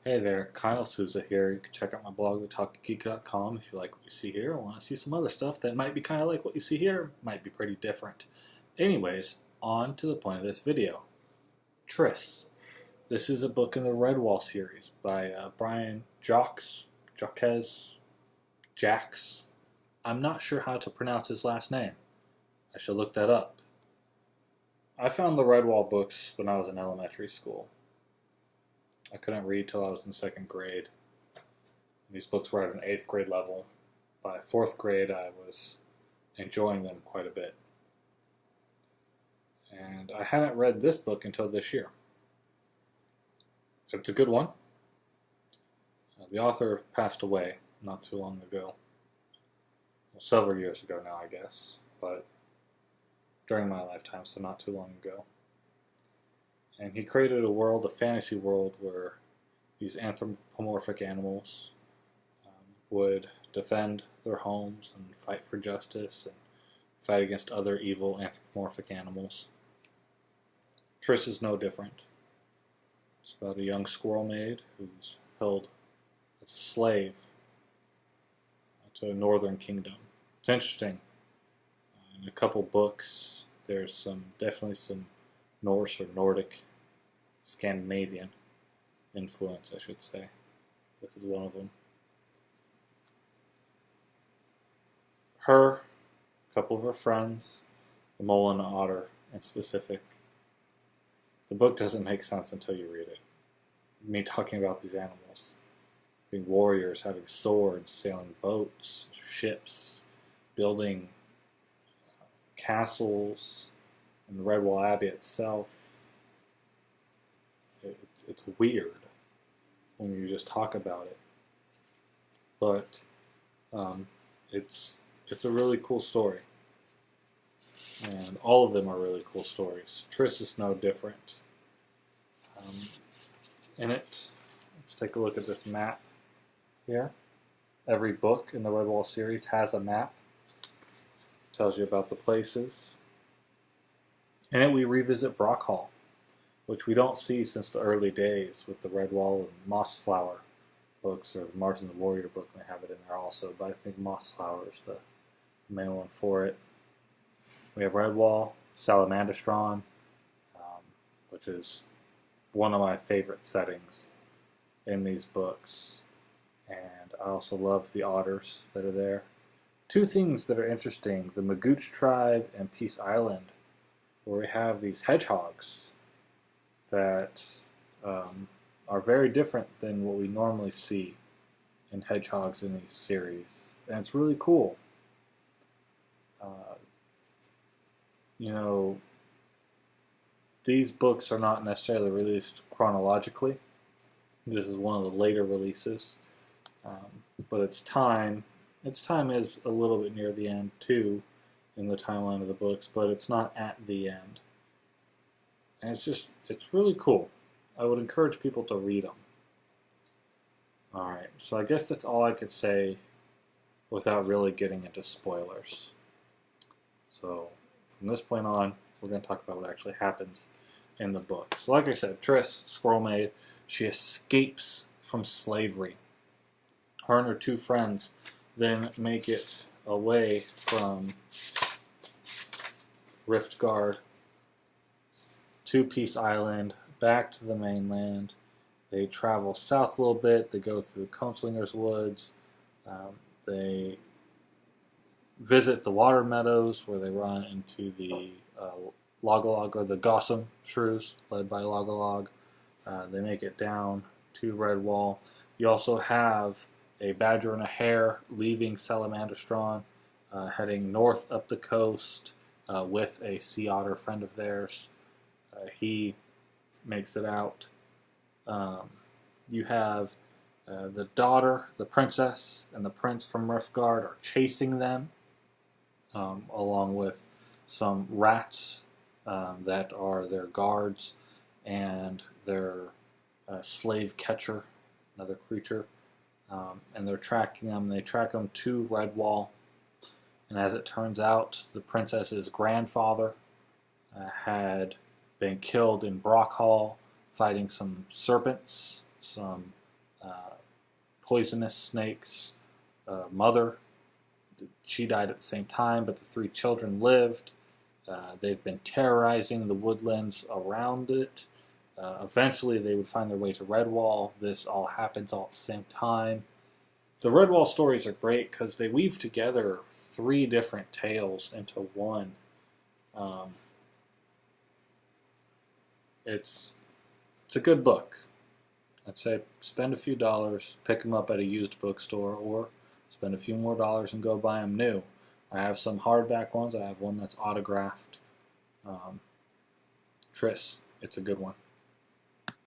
Hey there, Kyle Souza here. You can check out my blog at talkinggeek.com if you like what you see here or want to see some other stuff that might be kind of like what you see here, might be pretty different. Anyways, on to the point of this video. Triss. This is a book in the Redwall series by Brian Jacques. I'm not sure how to pronounce his last name. I should look that up. I found the Redwall books when I was in elementary school. I couldn't read till I was in second grade. These books were at an 8th grade level. By 4th grade, I was enjoying them quite a bit. And I hadn't read this book until this year. It's a good one. The author passed away not too long ago. Well, several years ago now, I guess. But during my lifetime, so not too long ago. And he created a world, a fantasy world, where these anthropomorphic animals would defend their homes and fight for justice and fight against other evil anthropomorphic animals. Triss is no different. It's about a young squirrel maid who's held as a slave to a northern kingdom. It's interesting. In a couple books, there's definitely some Norse or Nordic, Scandinavian influence, I should say. This is one of them. Her, a couple of her friends, the mole and the otter in specific. The book doesn't make sense until you read it. Me talking about these animals, being warriors, having swords, sailing boats, ships, building castles, and the Redwall Abbey itself. It's weird when you just talk about it, but it's a really cool story, and all of them are really cool stories. Triss is no different. In it, let's take a look at this map here. Every book in the Redwall series has a map. Tells you about the places. In it, we revisit Brockhall, which we don't see since the early days with the Redwall and Mossflower books, or the Martin the Warrior book. They have it in there also, but I think Mossflower is the main one for it. We have Redwall, Salamandastron, which is one of my favorite settings in these books. And I also love the otters that are there. Two things that are interesting, the Magooch tribe and Peace Island, where we have these hedgehogs that are very different than what we normally see in hedgehogs in these series. And it's really cool. These books are not necessarily released chronologically. This is one of the later releases. But its time is a little bit near the end too, in the timeline of the books, but it's not at the end. And it's really cool. I would encourage people to read them. Alright, so I guess that's all I could say without really getting into spoilers. So, from this point on, we're going to talk about what actually happens in the book. So like I said, Triss, Squirrel Maid, she escapes from slavery. Her and her two friends then make it away from Riftguard to Peace Island, back to the mainland. They travel south a little bit. They go through Coneslinger's Woods. They visit the water meadows where they run into the Logalog, or the Gossam shrews, led by Logalog. They make it down to Redwall. You also have a badger and a hare leaving Salamandastron, heading north up the coast with a sea otter friend of theirs. He makes it out. You have the daughter, the princess, and the prince from Riftguard are chasing them, along with some rats that are their guards, and their slave catcher, another creature. And they're tracking them. They track them to Redwall. And as it turns out, the princess's grandfather had been killed in Brockhall fighting some serpents, some poisonous snake's mother. She died at the same time, but the 3 children lived. They've been terrorizing the woodlands around it. Eventually, they would find their way to Redwall. This all happens all at the same time. The Redwall stories are great because they weave together 3 different tales into one. It's a good book. I'd say spend a few dollars, pick them up at a used bookstore, or spend a few more dollars and go buy them new. I have some hardback ones. I have one that's autographed. Triss. It's a good one.